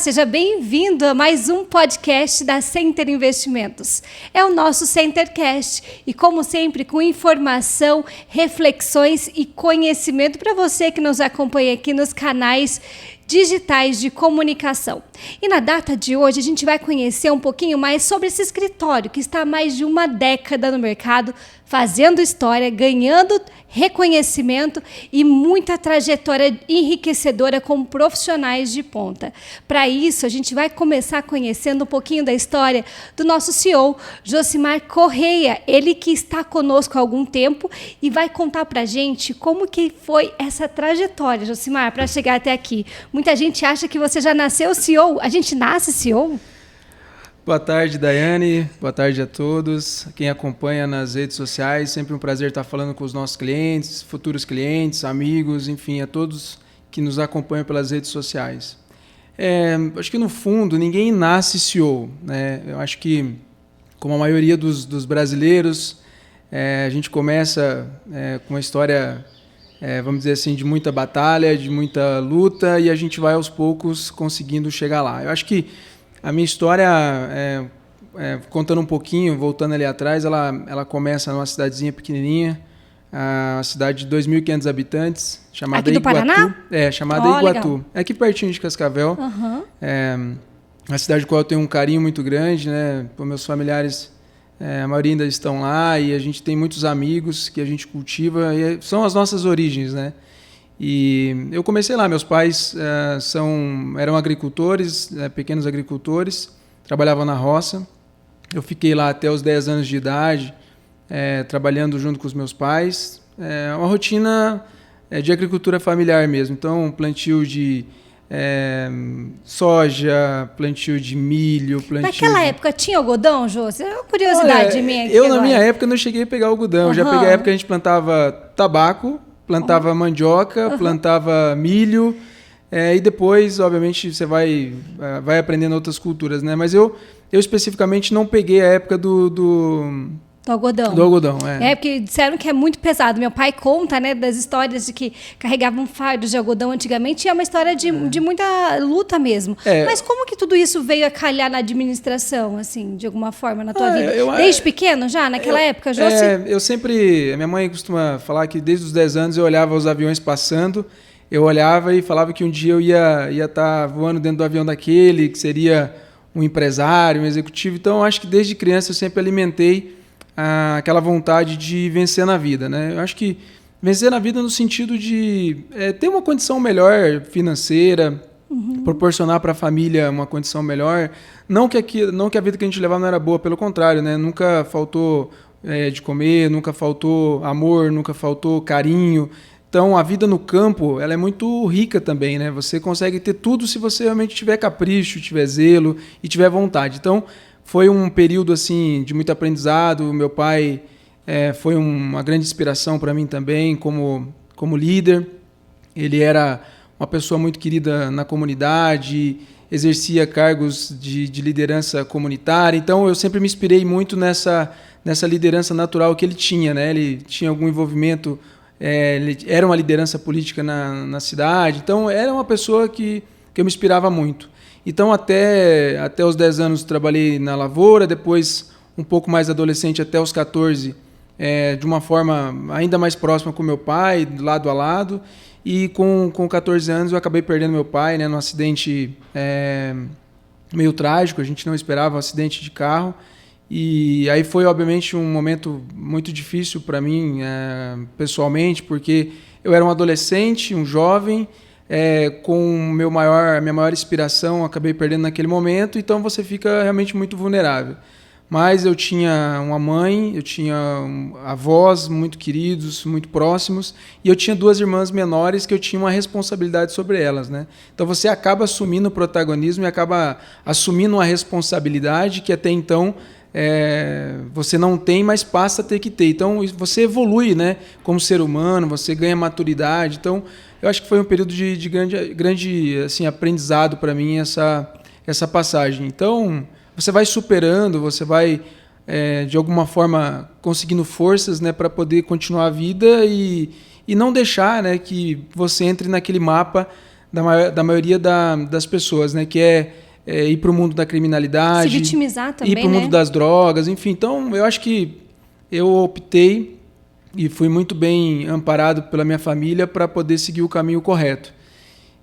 seja bem-vindo a mais um podcast da Center Investimentos. É o nosso Centercast e, como sempre, com informação, reflexões e conhecimento para você que nos acompanha aqui nos canais digitais de comunicação. E na data de hoje a gente vai conhecer um pouquinho mais sobre esse escritório que está há mais de uma década no mercado, fazendo história, ganhando reconhecimento e muita trajetória enriquecedora com profissionais de ponta. Para isso, a gente vai começar conhecendo um pouquinho da história do nosso CEO, Josimar Correia, ele que está conosco há algum tempo e vai contar para a gente como que foi essa trajetória, Josimar, para chegar até aqui. Muita gente acha que você já nasceu CEO. A gente nasce CEO? Boa tarde, Daiane. Boa tarde a todos. Quem acompanha nas redes sociais, sempre um prazer estar falando com os nossos clientes, futuros clientes, amigos, enfim, a todos que nos acompanham pelas redes sociais. Acho que, no fundo, ninguém nasce CEO, né? Eu acho que, como a maioria dos brasileiros, a gente começa com uma história, vamos dizer assim, de muita batalha, de muita luta, e a gente vai, aos poucos, conseguindo chegar lá. Eu acho que a minha história, contando um pouquinho, voltando ali atrás, ela começa numa cidadezinha pequenininha, uma cidade de 2.500 habitantes, chamada aqui do Iguatu. Paraná? Chamada Iguatu. Legal. É aqui pertinho de Cascavel. Uhum. Uma cidade com a qual eu tenho um carinho muito grande, né? Meus familiares, a maioria ainda estão lá, e a gente tem muitos amigos que a gente cultiva, e são as nossas origens, né? E eu comecei lá, meus pais eram agricultores, pequenos agricultores, trabalhavam na roça. Eu fiquei lá até os 10 anos de idade, trabalhando junto com os meus pais. Uma rotina de agricultura familiar mesmo, então plantio de soja, plantio de milho. Naquela época tinha algodão, Jô? Isso é uma curiosidade minha aqui. Na minha época, não cheguei a pegar algodão. Uhum. Já peguei a época que a gente plantava tabaco, plantava mandioca, plantava milho, e depois, obviamente, você vai aprendendo outras culturas, né? Mas eu especificamente não peguei a época do algodão. Do algodão, porque disseram que é muito pesado. Meu pai conta, né, das histórias de que carregavam fardos de algodão antigamente, e é uma história de muita luta mesmo. Mas como que tudo isso veio a calhar na administração, assim, de alguma forma, na tua vida? Desde pequeno já, naquela época? Eu sempre... Minha mãe costuma falar que desde os 10 anos eu olhava os aviões passando, eu olhava e falava que um dia eu ia estar voando dentro do avião daquele, que seria um empresário, um executivo. Então, eu acho que desde criança eu sempre alimentei aquela vontade de vencer na vida, né? Eu acho que vencer na vida no sentido de ter uma condição melhor financeira, proporcionar para a família uma condição melhor. Não que a vida que a gente levava não era boa, pelo contrário, né? Nunca faltou de comer, nunca faltou amor, nunca faltou carinho. Então, a vida no campo, ela é muito rica também, né? Você consegue ter tudo se você realmente tiver capricho, tiver zelo e tiver vontade. Então, foi um período assim de muito aprendizado. Meu pai foi uma grande inspiração para mim também como líder. Ele era uma pessoa muito querida na comunidade, exercia cargos de liderança comunitária. Então, eu sempre me inspirei muito nessa liderança natural que ele tinha, né? Ele tinha algum envolvimento, ele era uma liderança política na cidade. Então, era uma pessoa que eu me inspirava muito. Então, até os 10 anos trabalhei na lavoura, depois um pouco mais adolescente, até os 14, de uma forma ainda mais próxima com meu pai, lado a lado. E com 14 anos eu acabei perdendo meu pai, né, num acidente meio trágico. A gente não esperava um acidente de carro. E aí foi, obviamente, um momento muito difícil para mim, pessoalmente, porque eu era um adolescente, um jovem, com minha maior inspiração, acabei perdendo naquele momento, então você fica realmente muito vulnerável. Mas eu tinha uma mãe, eu tinha avós muito queridos, muito próximos, e eu tinha 2 irmãs menores que eu tinha uma responsabilidade sobre elas, né? Então você acaba assumindo o protagonismo e acaba assumindo uma responsabilidade que até então você não tem, mas passa a ter que ter. Então você evolui, né, como ser humano, você ganha maturidade. Então eu acho que foi um período de grande assim, aprendizado para mim essa passagem. Então você vai superando, você vai de alguma forma conseguindo forças, né, para poder continuar a vida e não deixar, né, que você entre naquele mapa da maioria das pessoas, né? Que é ir para o mundo da criminalidade, se vitimizar também, ir para o mundo das drogas, enfim. Então, eu acho que eu optei e fui muito bem amparado pela minha família para poder seguir o caminho correto.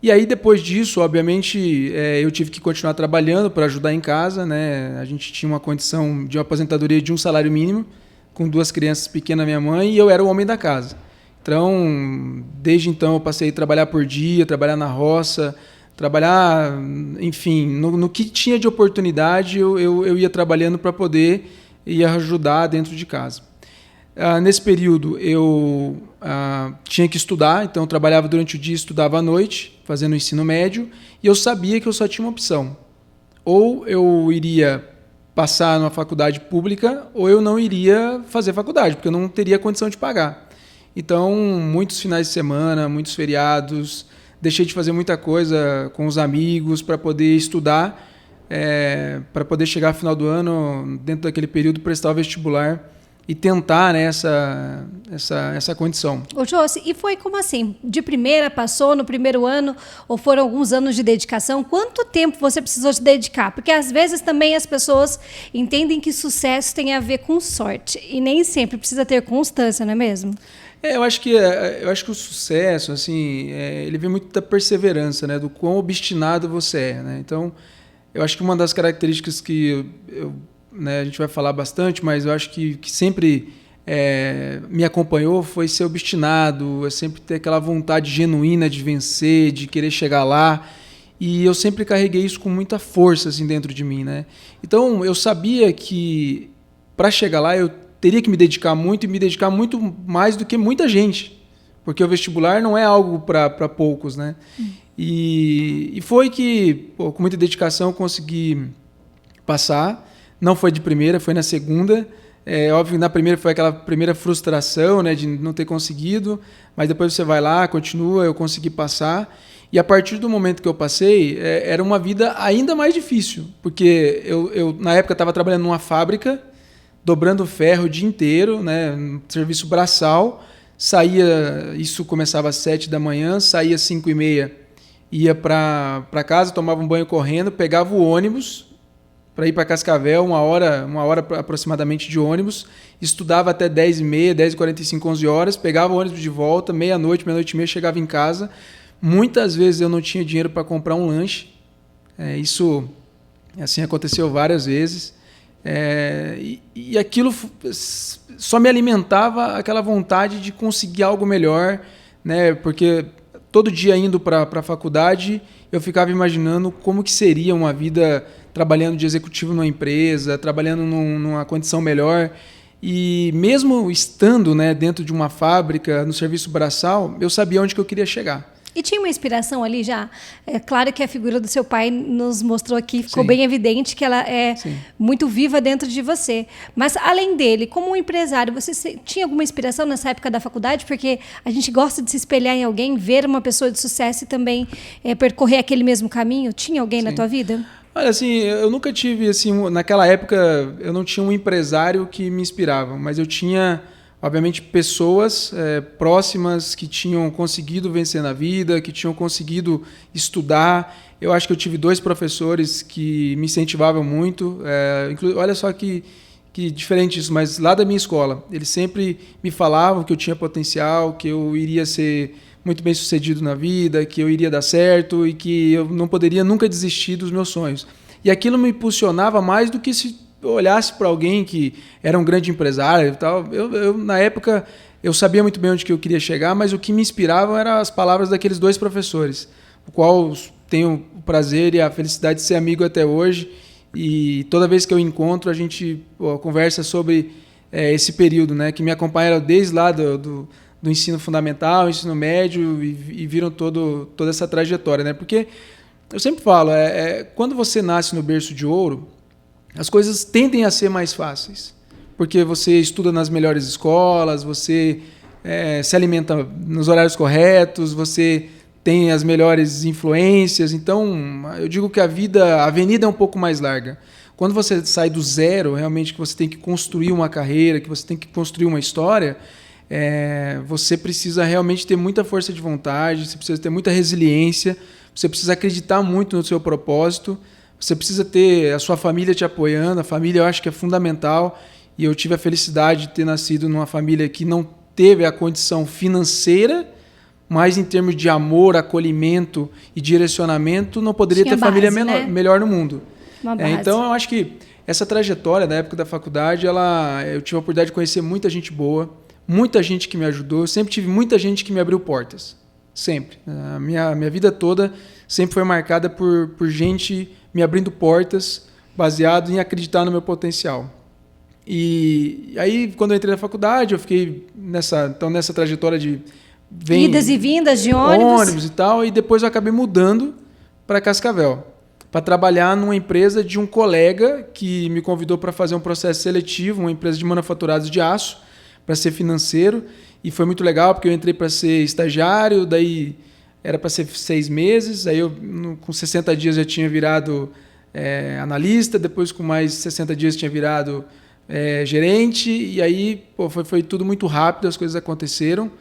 E aí, depois disso, obviamente, eu tive que continuar trabalhando para ajudar em casa, né? A gente tinha uma condição de uma aposentadoria de um salário mínimo, com 2 crianças pequenas, minha mãe, e eu era o homem da casa. Então, desde então, eu passei a trabalhar por dia, trabalhar na roça, trabalhar, enfim, no que tinha de oportunidade, eu ia trabalhando para poder ir ajudar dentro de casa. Nesse período, eu tinha que estudar, então eu trabalhava durante o dia e estudava à noite, fazendo o ensino médio, e eu sabia que eu só tinha uma opção. Ou eu iria passar numa faculdade pública, ou eu não iria fazer faculdade, porque eu não teria condição de pagar. Então, muitos finais de semana, muitos feriados, deixei de fazer muita coisa com os amigos para poder estudar, para poder chegar ao final do ano, dentro daquele período, prestar o vestibular e tentar, né, essa condição. Ô, Josi, e foi como assim? De primeira, passou no primeiro ano, ou foram alguns anos de dedicação? Quanto tempo você precisou se dedicar? Porque às vezes também as pessoas entendem que sucesso tem a ver com sorte, e nem sempre precisa ter constância, não é mesmo? Eu acho que o sucesso, assim, ele vem muito da perseverança, né, do quão obstinado você é, né? Então, eu acho que uma das características que né, a gente vai falar bastante, mas eu acho que sempre me acompanhou foi ser obstinado, sempre ter aquela vontade genuína de vencer, de querer chegar lá, e eu sempre carreguei isso com muita força assim, dentro de mim, né? Então, eu sabia que para chegar lá eu teria que me dedicar muito e me dedicar muito mais do que muita gente, porque o vestibular não é algo para poucos, né? E foi que, com muita dedicação, eu consegui passar. Não foi de primeira, foi na segunda. Óbvio que na primeira foi aquela primeira frustração, né, de não ter conseguido, mas depois você vai lá, continua, eu consegui passar. E a partir do momento que eu passei, era uma vida ainda mais difícil, porque eu na época estava trabalhando numa fábrica, dobrando ferro o dia inteiro, né, no serviço braçal, isso começava às 7 da manhã, saía às 5h30, ia para casa, tomava um banho correndo, pegava o ônibus para ir para Cascavel, uma hora aproximadamente de ônibus, estudava até 10h30, 10h45, 11 horas, pegava o ônibus de volta, meia-noite e meia, chegava em casa. Muitas vezes eu não tinha dinheiro para comprar um lanche, isso assim, aconteceu várias vezes, e aquilo só me alimentava aquela vontade de conseguir algo melhor, né? Porque todo dia indo para a faculdade, eu ficava imaginando como que seria uma vida trabalhando de executivo numa empresa, trabalhando numa condição melhor. E mesmo estando, né, dentro de uma fábrica, no serviço braçal, eu sabia onde que eu queria chegar. E tinha uma inspiração ali já? É claro que a figura do seu pai nos mostrou aqui, ficou Sim. bem evidente que ela é Sim. muito viva dentro de você. Mas, além dele, como um empresário, você tinha alguma inspiração nessa época da faculdade? Porque a gente gosta de se espelhar em alguém, ver uma pessoa de sucesso e também percorrer aquele mesmo caminho. Tinha alguém na tua vida? Olha, assim, eu nunca tive, assim, naquela época, eu não tinha um empresário que me inspirava, mas eu tinha, obviamente, pessoas próximas que tinham conseguido vencer na vida, que tinham conseguido estudar. Eu acho que eu tive 2 professores que me incentivavam muito. Olha só que diferente isso, mas lá da minha escola, eles sempre me falavam que eu tinha potencial, que eu iria ser muito bem sucedido na vida, que eu iria dar certo e que eu não poderia nunca desistir dos meus sonhos. E aquilo me impulsionava mais do que se eu olhasse para alguém que era um grande empresário e tal. Na época, eu sabia muito bem onde que eu queria chegar, mas o que me inspirava eram as palavras daqueles 2 professores, o qual tenho o prazer e a felicidade de ser amigo até hoje. E toda vez que eu encontro, a gente conversa sobre esse período, né, que me acompanharam desde lá do ensino fundamental, ensino médio e viram toda essa trajetória, né? Porque eu sempre falo, quando você nasce no berço de ouro, as coisas tendem a ser mais fáceis, porque você estuda nas melhores escolas, você se alimenta nos horários corretos, você tem as melhores influências. Então, eu digo que a avenida é um pouco mais larga. Quando você sai do zero, realmente, que você tem que construir uma carreira, que você tem que construir uma história, você precisa realmente ter muita força de vontade, você precisa ter muita resiliência, você precisa acreditar muito no seu propósito, você precisa ter a sua família te apoiando. A família eu acho que é fundamental, e eu tive a felicidade de ter nascido numa família que não teve a condição financeira, mas em termos de amor, acolhimento e direcionamento, não poderia ter base, família né? melhor no mundo. Uma base. Então, eu acho que essa trajetória da época da faculdade, eu tive a oportunidade de conhecer muita gente boa, muita gente que me ajudou. Eu sempre tive muita gente que me abriu portas. Sempre. A minha vida toda sempre foi marcada por gente me abrindo portas, baseado em acreditar no meu potencial. E aí, quando eu entrei na faculdade, eu fiquei nessa trajetória de idas e vindas de ônibus e tal, e depois eu acabei mudando para Cascavel, para trabalhar numa empresa de um colega que me convidou para fazer um processo seletivo, uma empresa de manufaturados de aço, para ser financeiro, e foi muito legal, porque eu entrei para ser estagiário, daí era para ser 6 meses, aí eu com 60 dias já tinha virado analista, depois com mais 60 dias tinha virado gerente, e aí foi tudo muito rápido, as coisas aconteceram.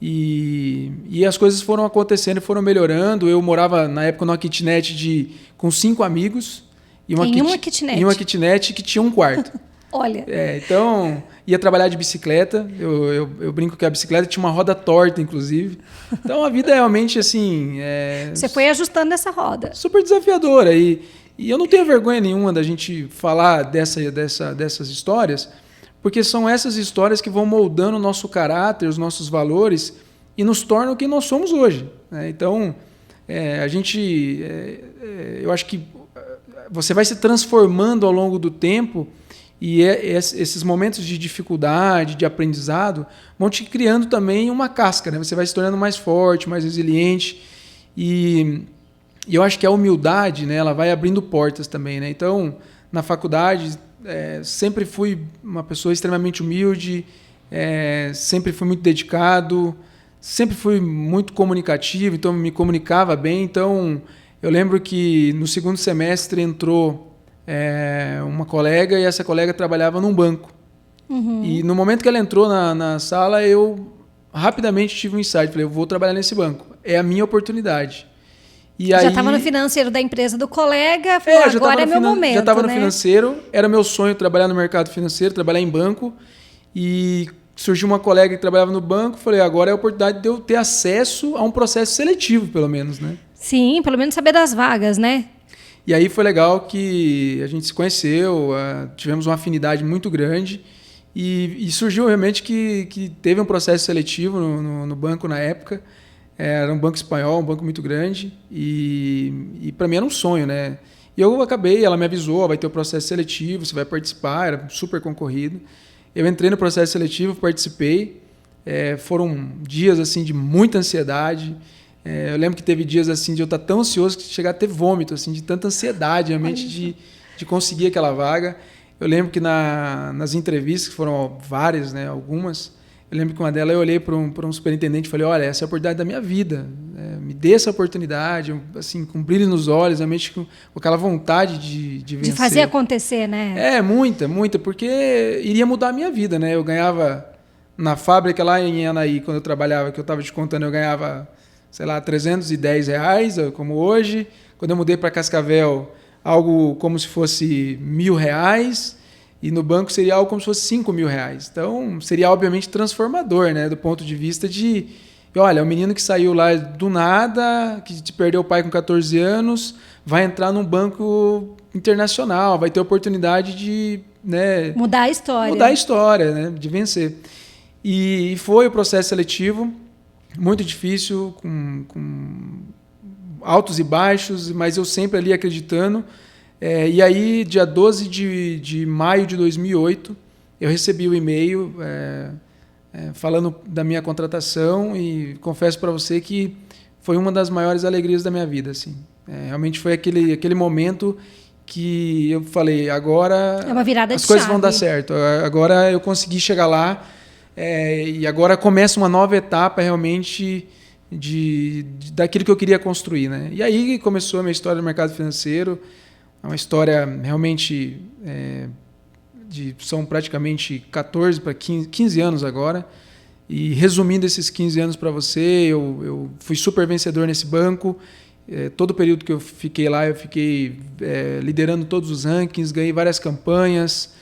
E as coisas foram acontecendo e foram melhorando. Eu morava, na época, numa kitnet com 5 amigos. Em uma kitnet? Em uma kitnet que tinha um quarto. Olha. Então, ia trabalhar de bicicleta. Eu brinco que a bicicleta tinha uma roda torta, inclusive. Então, a vida é realmente, assim... Você foi ajustando essa roda. Super desafiadora. E eu não tenho vergonha nenhuma da gente falar dessas histórias, porque são essas histórias que vão moldando o nosso caráter, os nossos valores, e nos tornam o que nós somos hoje. Então, eu acho que você vai se transformando ao longo do tempo, e esses momentos de dificuldade, de aprendizado, vão te criando também uma casca, né? Você vai se tornando mais forte, mais resiliente, e eu acho que a humildade, né, ela vai abrindo portas também, né? Então, na faculdade... sempre fui uma pessoa extremamente humilde, sempre fui muito dedicado, sempre fui muito comunicativo, então me comunicava bem. Então, eu lembro que no segundo semestre entrou uma colega, e essa colega trabalhava num banco. Uhum. E no momento que ela entrou na sala, eu rapidamente tive um insight. Falei, eu vou trabalhar nesse banco. É a minha oportunidade. E já estava no financeiro da empresa do colega, falou, agora é meu momento. Já estava no financeiro, era meu sonho trabalhar no mercado financeiro, trabalhar em banco, e surgiu uma colega que trabalhava no banco, falei, agora é a oportunidade de eu ter acesso a um processo seletivo, pelo menos, né? Sim, pelo menos saber das vagas, né? E aí foi legal que a gente se conheceu, tivemos uma afinidade muito grande, e surgiu realmente que teve um processo seletivo no banco na época. Era um banco espanhol, um banco muito grande, e para mim era um sonho, né? E eu acabei, ela me avisou, vai ter o processo seletivo, você vai participar, era super concorrido. Eu entrei no processo seletivo, participei, foram dias assim de muita ansiedade. Eu lembro que teve dias assim de eu estar tão ansioso que chegar a ter vômito, assim, de tanta ansiedade realmente de conseguir aquela vaga. Eu lembro que nas entrevistas, que foram várias, né, algumas, eu lembro que uma delas eu olhei para um superintendente e falei, olha, essa é a oportunidade da minha vida, me dê essa oportunidade, assim, com brilho nos olhos, realmente com aquela vontade de vencer. De fazer acontecer, né? Muita, porque iria mudar a minha vida, né? Eu ganhava, na fábrica lá em Anaí, quando eu trabalhava, que eu estava te contando, eu ganhava, sei lá, R$310, como hoje. Quando eu mudei para Cascavel, algo como se fosse R$1.000, e no banco seria algo como se fosse R$5.000. Então, seria obviamente transformador, né? Do ponto de vista de, olha, o menino que saiu lá do nada, que perdeu o pai com 14 anos, vai entrar num banco internacional, vai ter oportunidade de, né, mudar a história. Mudar a história, né? De vencer. E foi o processo seletivo, muito difícil, com altos e baixos, mas eu sempre ali acreditando. E aí, dia 12 de maio de 2008, eu recebi o e-mail falando da minha contratação, e confesso para você que foi uma das maiores alegrias da minha vida. Assim. Realmente foi aquele momento que eu falei, agora é uma virada de as coisas chave. Vão dar certo, agora eu consegui chegar lá, e agora começa uma nova etapa realmente daquilo que eu queria construir. Né? E aí começou a minha história no mercado financeiro. É uma história realmente são praticamente 14 para 15 anos agora. E resumindo esses 15 anos para você, eu fui super vencedor nesse banco. Todo o período que eu fiquei lá, eu fiquei liderando todos os rankings, ganhei várias campanhas.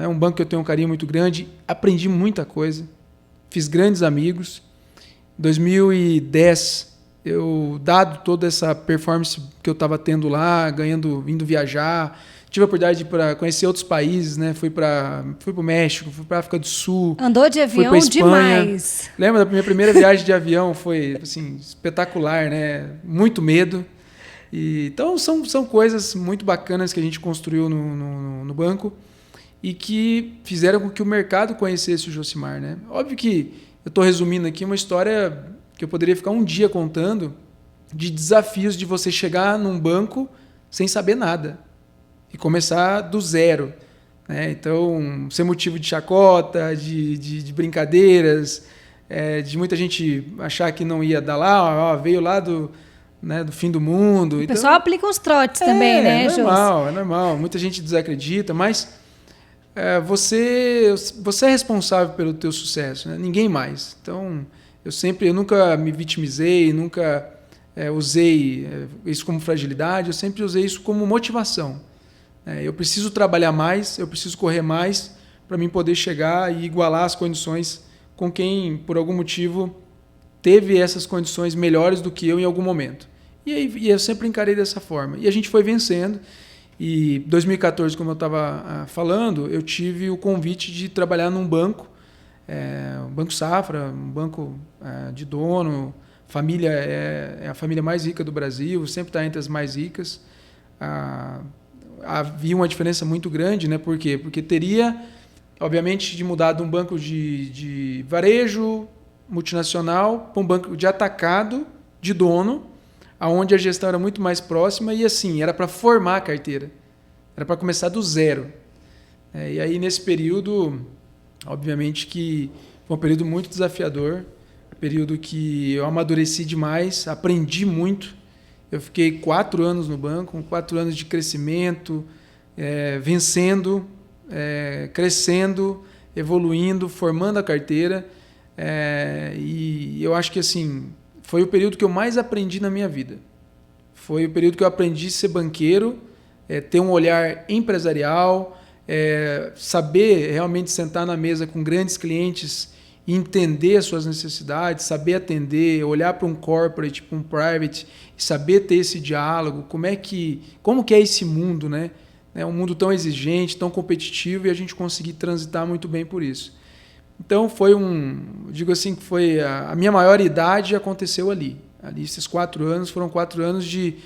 É um banco que eu tenho um carinho muito grande. Aprendi muita coisa, fiz grandes amigos. Em 2010, dado toda essa performance que eu estava tendo lá, indo viajar, tive a oportunidade de conhecer outros países, né? Fui para o México, fui para a África do Sul. Andou de avião fui Espanha. demais. Lembra da minha primeira viagem de avião? Foi assim, espetacular, né? Muito medo. Então, são coisas muito bacanas que a gente construiu no banco e que fizeram com que o mercado conhecesse o Josimar, né? Óbvio que eu estou resumindo aqui uma história que eu poderia ficar um dia contando de desafios de você chegar num banco sem saber nada e começar do zero, né? Então, ser motivo de chacota, de brincadeiras, de muita gente achar que não ia dar lá, veio lá do fim do mundo. O pessoal aplica uns trotes também, né, Jô? É normal. Muita gente desacredita, mas você é responsável pelo teu sucesso, né? Ninguém mais. Então, eu nunca me vitimizei, nunca usei isso como fragilidade, eu sempre usei isso como motivação. Eu preciso trabalhar mais, eu preciso correr mais para mim poder chegar e igualar as condições com quem, por algum motivo, teve essas condições melhores do que eu em algum momento. E eu sempre encarei dessa forma. E a gente foi vencendo. E em 2014, como eu estava falando, eu tive o convite de trabalhar num banco, um Banco Safra, um banco de dono. Família é a família mais rica do Brasil, sempre está entre as mais ricas. Havia uma diferença muito grande, né? Por quê? Porque teria, obviamente, de mudar de um banco de varejo multinacional para um banco de atacado, de dono, onde a gestão era muito mais próxima e, assim, era para formar a carteira. Era para começar do zero. E aí, nesse período, obviamente que foi um período muito desafiador, um período que eu amadureci demais, aprendi muito. Eu fiquei 4 anos no banco, 4 anos de crescimento, vencendo, crescendo, evoluindo, formando a carteira. E eu acho que assim, foi o período que eu mais aprendi na minha vida. Foi o período que eu aprendi a ser banqueiro, ter um olhar empresarial, saber realmente sentar na mesa com grandes clientes e entender as suas necessidades, saber atender, olhar para um corporate, para um private, e saber ter esse diálogo, como que é esse mundo, né? É um mundo tão exigente, tão competitivo, e a gente conseguir transitar muito bem por isso. Então digo assim, que foi a minha maior idade aconteceu ali. Esses 4 anos foram 4 anos de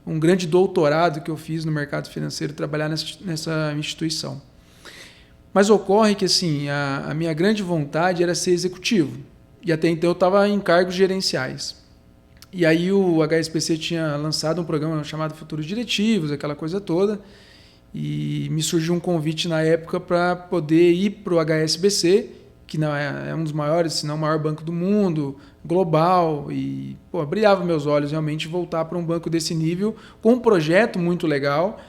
um grande doutorado que eu fiz no mercado financeiro, trabalhar nessa instituição. Mas ocorre que assim, a minha grande vontade era ser executivo. E até então eu estava em cargos gerenciais. E aí o HSBC tinha lançado um programa chamado Futuros Diretivos, aquela coisa toda. E me surgiu um convite na época para poder ir para o HSBC, que não é um dos maiores, se não o maior banco do mundo, global. E brilhava meus olhos realmente voltar para um banco desse nível, com um projeto muito legal,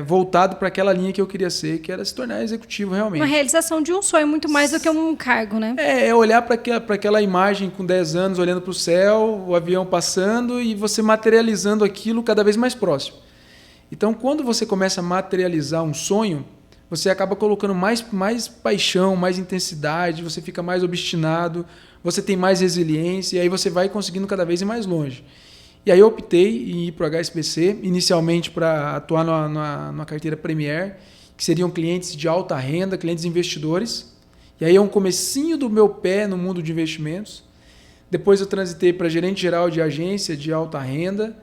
voltado para aquela linha que eu queria ser, que era se tornar executivo realmente. Uma realização de um sonho, muito mais do que um cargo, né? Olhar para aquela imagem com 10 anos, olhando para o céu, o avião passando e você materializando aquilo cada vez mais próximo. Então, quando você começa a materializar um sonho, você acaba colocando mais paixão, mais intensidade, você fica mais obstinado, você tem mais resiliência e aí você vai conseguindo cada vez ir mais longe. E aí eu optei em ir para o HSBC, inicialmente para atuar numa carteira Premier, que seriam clientes de alta renda, clientes investidores. E aí é um comecinho do meu pé no mundo de investimentos. Depois eu transitei para gerente geral de agência de alta renda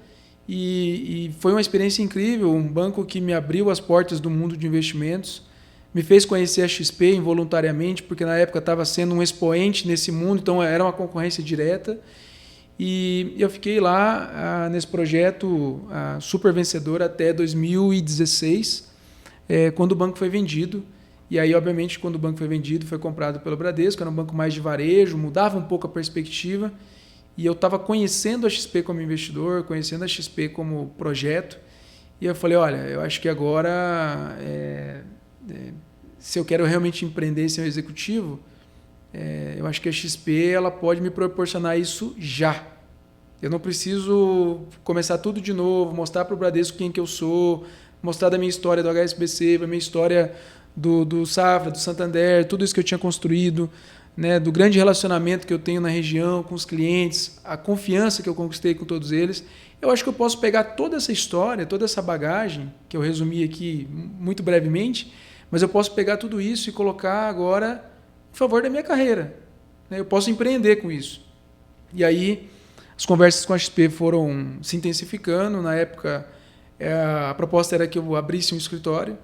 e foi uma experiência incrível, um banco que me abriu as portas do mundo de investimentos, me fez conhecer a XP involuntariamente, porque na época estava sendo um expoente nesse mundo, então era uma concorrência direta. E eu fiquei lá nesse projeto super vencedor até 2016, quando o banco foi vendido. E aí, obviamente, quando o banco foi vendido, foi comprado pelo Bradesco, era um banco mais de varejo, mudava um pouco a perspectiva. E eu estava conhecendo a XP como investidor, conhecendo a XP como projeto. E eu falei, olha, eu acho que agora, se eu quero realmente empreender e ser um executivo, eu acho que a XP ela pode me proporcionar isso já. Eu não preciso começar tudo de novo, mostrar para o Bradesco quem que eu sou, mostrar da minha história do HSBC, da minha história do Safra, do Santander, tudo isso que eu tinha construído, né, do grande relacionamento que eu tenho na região com os clientes, a confiança que eu conquistei com todos eles. Eu acho que eu posso pegar toda essa história, toda essa bagagem, que eu resumi aqui muito brevemente, mas eu posso pegar tudo isso e colocar agora em favor da minha carreira. Eu posso empreender com isso. E aí as conversas com a XP foram se intensificando. Na época, a proposta era que eu abrisse um escritório.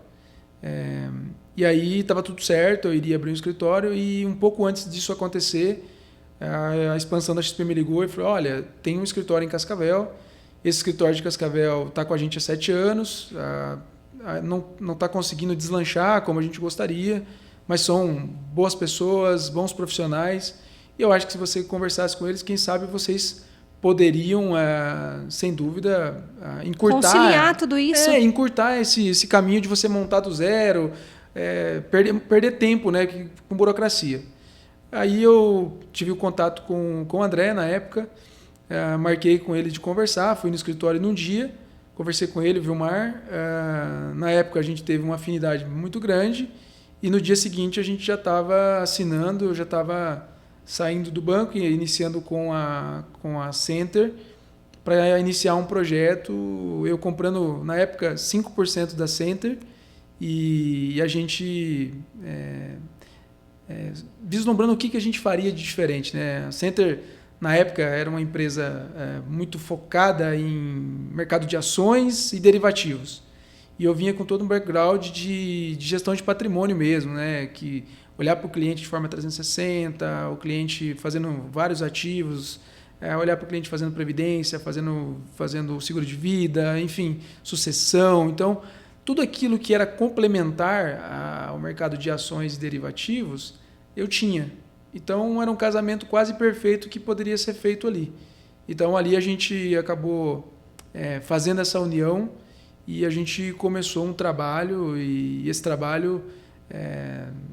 E aí estava tudo certo, eu iria abrir um escritório. E um pouco antes disso acontecer, a expansão da XP me ligou e falou: olha, tem um escritório em Cascavel. Esse escritório de Cascavel está com a gente há 7 anos. Não está conseguindo deslanchar como a gente gostaria, mas são boas pessoas, bons profissionais. E eu acho que se você conversasse com eles, quem sabe vocês poderiam, sem dúvida, encurtar... Conciliar tudo isso. Encurtar esse caminho de você montar do zero, perder tempo, né, com burocracia. Aí eu tive o contato com o André na época, marquei com ele de conversar, fui no escritório num dia, conversei com ele, o Vilmar. Na época a gente teve uma afinidade muito grande e no dia seguinte a gente já estava assinando, eu já estava saindo do banco e iniciando com a Center para iniciar um projeto, eu comprando, na época, 5% da Center e a gente vislumbrando o que a gente faria de diferente, né? A Center, na época, era uma empresa muito focada em mercado de ações e derivativos. E eu vinha com todo um background de gestão de patrimônio mesmo, né? Que olhar para o cliente de forma 360, o cliente fazendo vários ativos, olhar para o cliente fazendo previdência, fazendo seguro de vida, enfim, sucessão. Então, tudo aquilo que era complementar ao mercado de ações e derivativos, eu tinha. Então, era um casamento quase perfeito que poderia ser feito ali. Então, ali a gente acabou fazendo essa união e a gente começou um trabalho e esse trabalho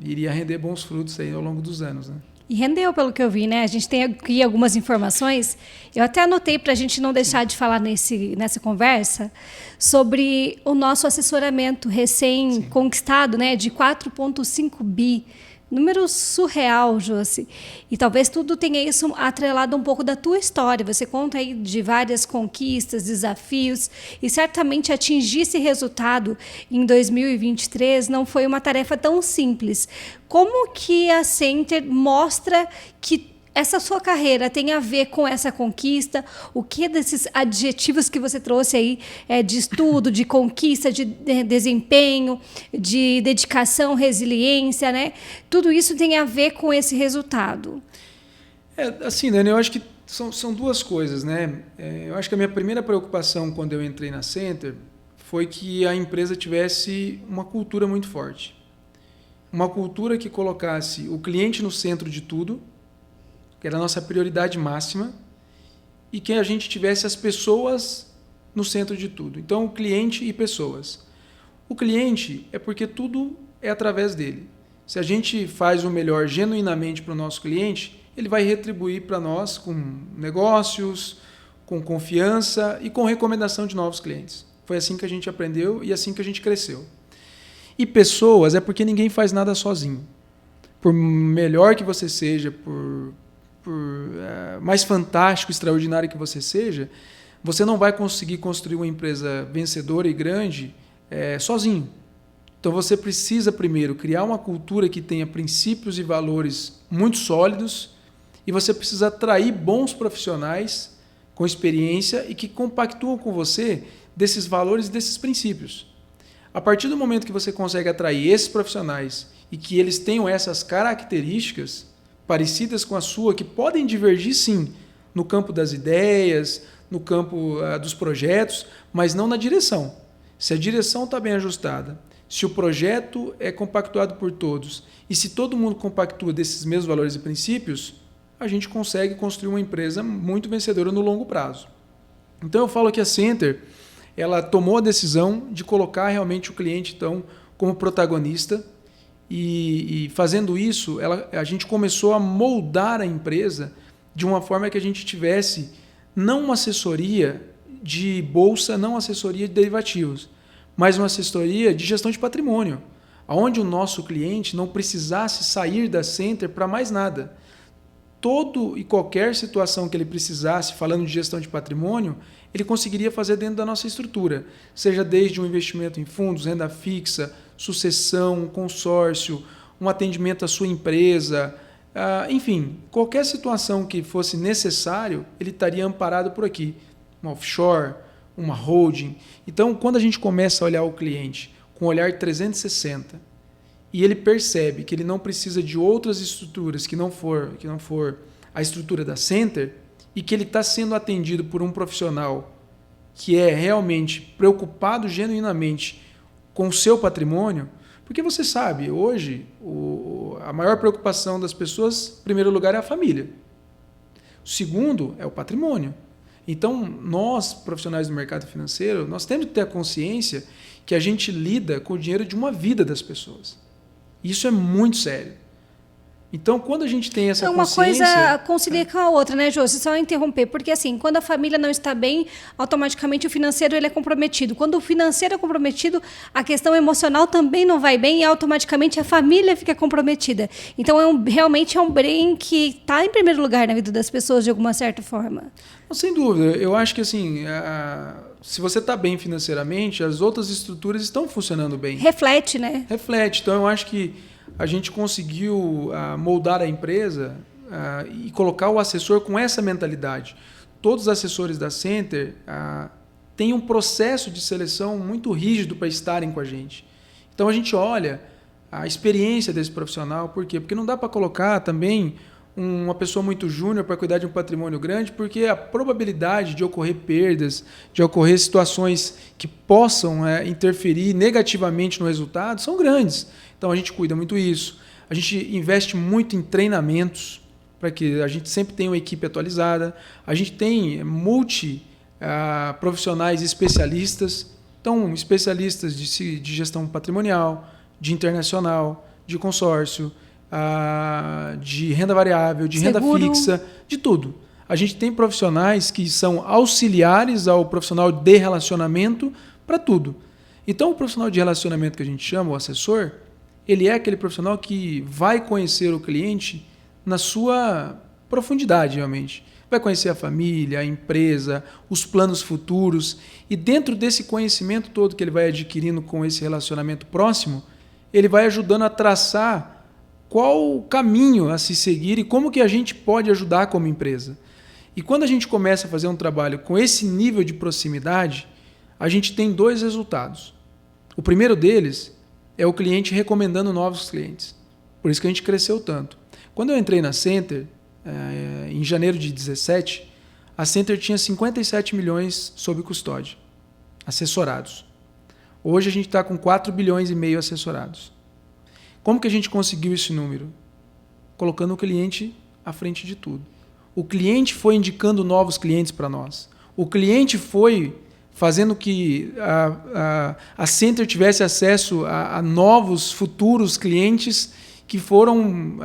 iria render bons frutos aí ao longo dos anos, né? E rendeu, pelo que eu vi, né? A gente tem aqui algumas informações. Eu até anotei para a gente não deixar de falar nessa conversa sobre o nosso assessoramento recém-conquistado, né? De 4,5 bi. Número surreal, Josi. E talvez tudo tenha isso atrelado um pouco da tua história. Você conta aí de várias conquistas, desafios, e certamente atingir esse resultado em 2023 não foi uma tarefa tão simples. Como que a Center mostra que essa sua carreira tem a ver com essa conquista? O que desses adjetivos que você trouxe aí, de estudo, de conquista, de desempenho, de dedicação, resiliência, né? Tudo isso tem a ver com esse resultado. Assim, Dani, eu acho que são duas coisas, né? Eu acho que a minha primeira preocupação quando eu entrei na Center foi que a empresa tivesse uma cultura muito forte. Uma cultura que colocasse o cliente no centro de tudo, que era a nossa prioridade máxima, e que a gente tivesse as pessoas no centro de tudo. Então, o cliente e pessoas. O cliente é porque tudo é através dele. Se a gente faz o melhor genuinamente para o nosso cliente, ele vai retribuir para nós com negócios, com confiança e com recomendação de novos clientes. Foi assim que a gente aprendeu e assim que a gente cresceu. E pessoas é porque ninguém faz nada sozinho. Por melhor que você seja, por mais fantástico, extraordinário que você seja, você não vai conseguir construir uma empresa vencedora e grande sozinho. Então você precisa primeiro criar uma cultura que tenha princípios e valores muito sólidos e você precisa atrair bons profissionais com experiência e que compactuam com você desses valores e desses princípios. A partir do momento que você consegue atrair esses profissionais e que eles tenham essas características parecidas com a sua, que podem divergir sim no campo das ideias, no campo dos projetos, mas não na direção. Se a direção está bem ajustada, se o projeto é compactuado por todos e se todo mundo compactua desses mesmos valores e princípios, a gente consegue construir uma empresa muito vencedora no longo prazo. Então eu falo que a Center ela tomou a decisão de colocar realmente o cliente então como protagonista E fazendo isso, a gente começou a moldar a empresa de uma forma que a gente tivesse não uma assessoria de bolsa, não assessoria de derivativos, mas uma assessoria de gestão de patrimônio, onde o nosso cliente não precisasse sair da Center para mais nada. Todo e qualquer situação que ele precisasse, falando de gestão de patrimônio, ele conseguiria fazer dentro da nossa estrutura, seja desde um investimento em fundos, renda fixa, sucessão, consórcio, um atendimento à sua empresa, enfim, qualquer situação que fosse necessário, ele estaria amparado por aqui. Uma offshore, uma holding. Então, quando a gente começa a olhar o cliente com um olhar 360 e ele percebe que ele não precisa de outras estruturas que não for a estrutura da Center e que ele está sendo atendido por um profissional que é realmente preocupado genuinamente com o seu patrimônio, porque você sabe, hoje a maior preocupação das pessoas, em primeiro lugar, é a família. O segundo é o patrimônio. Então, nós, profissionais do mercado financeiro, nós temos que ter a consciência que a gente lida com o dinheiro de uma vida das pessoas. Isso é muito sério. Então, quando a gente tem essa consciência... Uma coisa concilia com a outra, né, Jô? Só interromper, porque assim, quando a família não está bem, automaticamente o financeiro ele é comprometido. Quando o financeiro é comprometido, a questão emocional também não vai bem e automaticamente a família fica comprometida. Então, realmente é um bem que está em primeiro lugar na vida das pessoas, de alguma certa forma. Sem dúvida. Eu acho que assim, se você está bem financeiramente, as outras estruturas estão funcionando bem. Reflete, né? Reflete. Então, eu acho que a gente conseguiu moldar a empresa e colocar o assessor com essa mentalidade. Todos os assessores da Center têm um processo de seleção muito rígido para estarem com a gente. Então, a gente olha a experiência desse profissional. Por quê? Porque não dá para colocar também uma pessoa muito júnior para cuidar de um patrimônio grande, porque a probabilidade de ocorrer perdas, de ocorrer situações que possam interferir negativamente no resultado são grandes. Então a gente cuida muito isso. A gente investe muito em treinamentos para que a gente sempre tenha uma equipe atualizada. A gente tem profissionais especialistas, então especialistas de gestão patrimonial, de internacional, de consórcio, de renda variável, de renda fixa, de tudo. A gente tem profissionais que são auxiliares ao profissional de relacionamento para tudo. Então, o profissional de relacionamento que a gente chama, o assessor, ele é aquele profissional que vai conhecer o cliente na sua profundidade, realmente. Vai conhecer a família, a empresa, os planos futuros. E dentro desse conhecimento todo que ele vai adquirindo com esse relacionamento próximo, ele vai ajudando a traçar qual o caminho a se seguir e como que a gente pode ajudar como empresa. E quando a gente começa a fazer um trabalho com esse nível de proximidade, a gente tem dois resultados. O primeiro deles é o cliente recomendando novos clientes. Por isso que a gente cresceu tanto. Quando eu entrei na Center, em janeiro de 2017, a Center tinha 57 milhões sob custódia, assessorados. Hoje a gente está com 4,5 bilhões assessorados. Como que a gente conseguiu esse número? Colocando o cliente à frente de tudo. O cliente foi indicando novos clientes para nós. O cliente foi fazendo que a Center tivesse acesso a novos futuros clientes que foram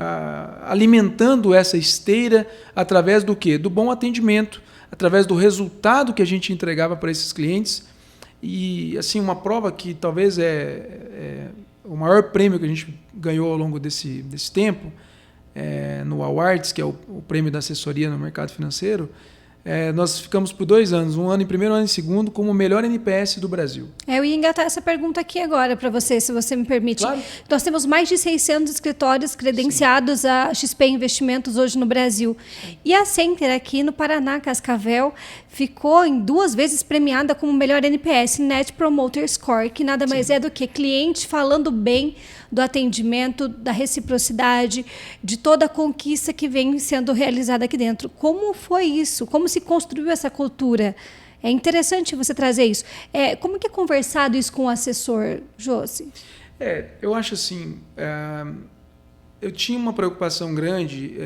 alimentando essa esteira através do quê? Do bom atendimento, através do resultado que a gente entregava para esses clientes. E assim, uma prova que talvez o maior prêmio que a gente ganhou ao longo desse tempo, no Awards, que é o prêmio da assessoria no mercado financeiro, nós ficamos por 2 anos, um ano em primeiro, um ano em segundo, como o melhor NPS do Brasil. Eu ia engatar essa pergunta aqui agora para você, se você me permite. Claro. Nós temos mais de 600 escritórios credenciados a XP Investimentos hoje no Brasil. E a Center aqui no Paraná, Cascavel, ficou em 2 vezes premiada como o melhor NPS, Net Promoter Score, que nada mais é do que cliente falando bem do atendimento, da reciprocidade, de toda a conquista que vem sendo realizada aqui dentro. Como foi isso? Como se construiu essa cultura? É interessante você trazer isso. Como que é conversado isso com o assessor, Josi? Eu acho assim, eu tinha uma preocupação grande.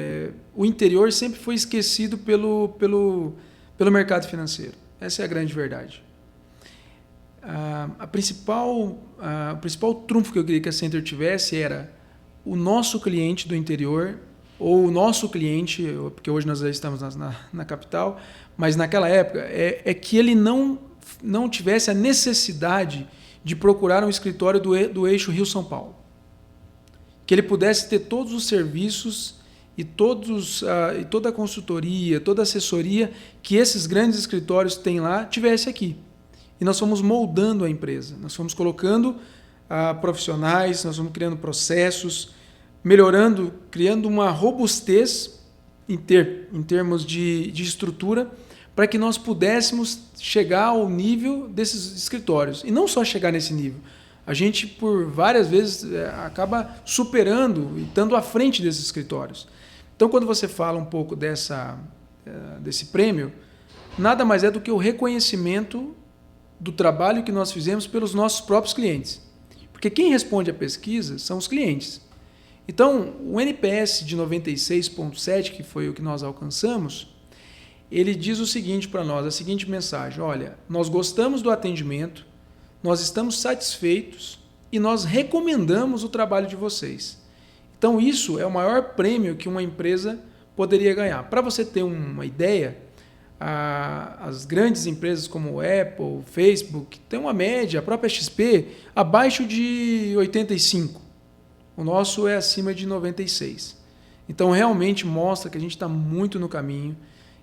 O interior sempre foi esquecido pelo mercado financeiro. Essa é a grande verdade. O principal trunfo que eu queria que a Center tivesse era o nosso cliente do interior, ou o nosso cliente, porque hoje nós já estamos na capital, mas naquela época, é que ele não tivesse a necessidade de procurar um escritório do eixo Rio-São Paulo. Que ele pudesse ter todos os serviços e toda a consultoria, toda a assessoria que esses grandes escritórios têm lá, tivesse aqui. E nós fomos moldando a empresa, nós fomos colocando profissionais, nós fomos criando processos, melhorando, criando uma robustez em termos de estrutura, para que nós pudéssemos chegar ao nível desses escritórios. E não só chegar nesse nível, a gente, por várias vezes, acaba superando e estando à frente desses escritórios. Então, quando você fala um pouco desse prêmio, nada mais é do que o reconhecimento do trabalho que nós fizemos pelos nossos próprios clientes. Porque quem responde à pesquisa são os clientes. Então, o NPS de 96,7, que foi o que nós alcançamos, ele diz o seguinte para nós, a seguinte mensagem: olha, nós gostamos do atendimento, nós estamos satisfeitos e nós recomendamos o trabalho de vocês. Então, isso é o maior prêmio que uma empresa poderia ganhar. Para você ter uma ideia, as grandes empresas como Apple, Facebook, têm uma média, a própria XP, abaixo de 85. O nosso é acima de 96. Então, realmente mostra que a gente está muito no caminho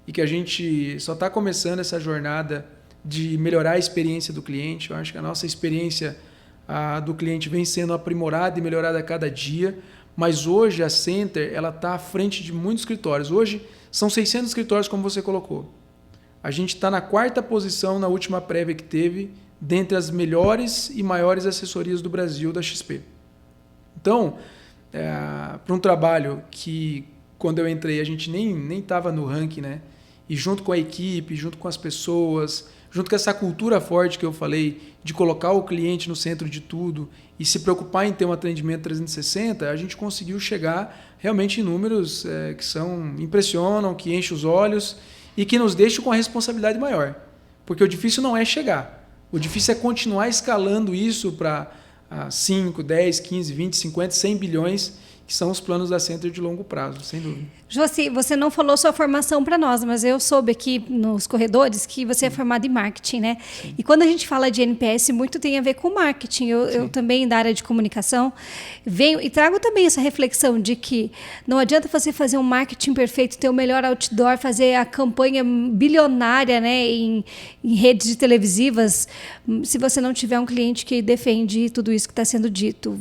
e que a gente só está começando essa jornada de melhorar a experiência do cliente. Eu acho que a nossa experiência do cliente vem sendo aprimorada e melhorada a cada dia, mas hoje a Center está à frente de muitos escritórios. Hoje são 600 escritórios, como você colocou. A gente está na 4ª posição na última prévia que teve, dentre as melhores e maiores assessorias do Brasil da XP. Então, para um trabalho que, quando eu entrei, a gente nem estava no ranking, né? E junto com a equipe, junto com as pessoas, junto com essa cultura forte que eu falei, de colocar o cliente no centro de tudo e se preocupar em ter um atendimento 360, a gente conseguiu chegar realmente em números que impressionam, que enchem os olhos e que nos deixam com a responsabilidade maior. Porque o difícil não é chegar, o difícil é continuar escalando isso para 5, 10, 15, 20, 50, 100 bilhões, que são os planos da Center de longo prazo, sem dúvida. Josi, você não falou sua formação para nós, mas eu soube aqui nos corredores que você é formado em marketing, né? Sim. E quando a gente fala de NPS, muito tem a ver com marketing. Eu também, da área de comunicação, venho e trago também essa reflexão de que não adianta você fazer um marketing perfeito, ter o melhor outdoor, fazer a campanha bilionária, né, em redes televisivas, se você não tiver um cliente que defende tudo isso que está sendo dito.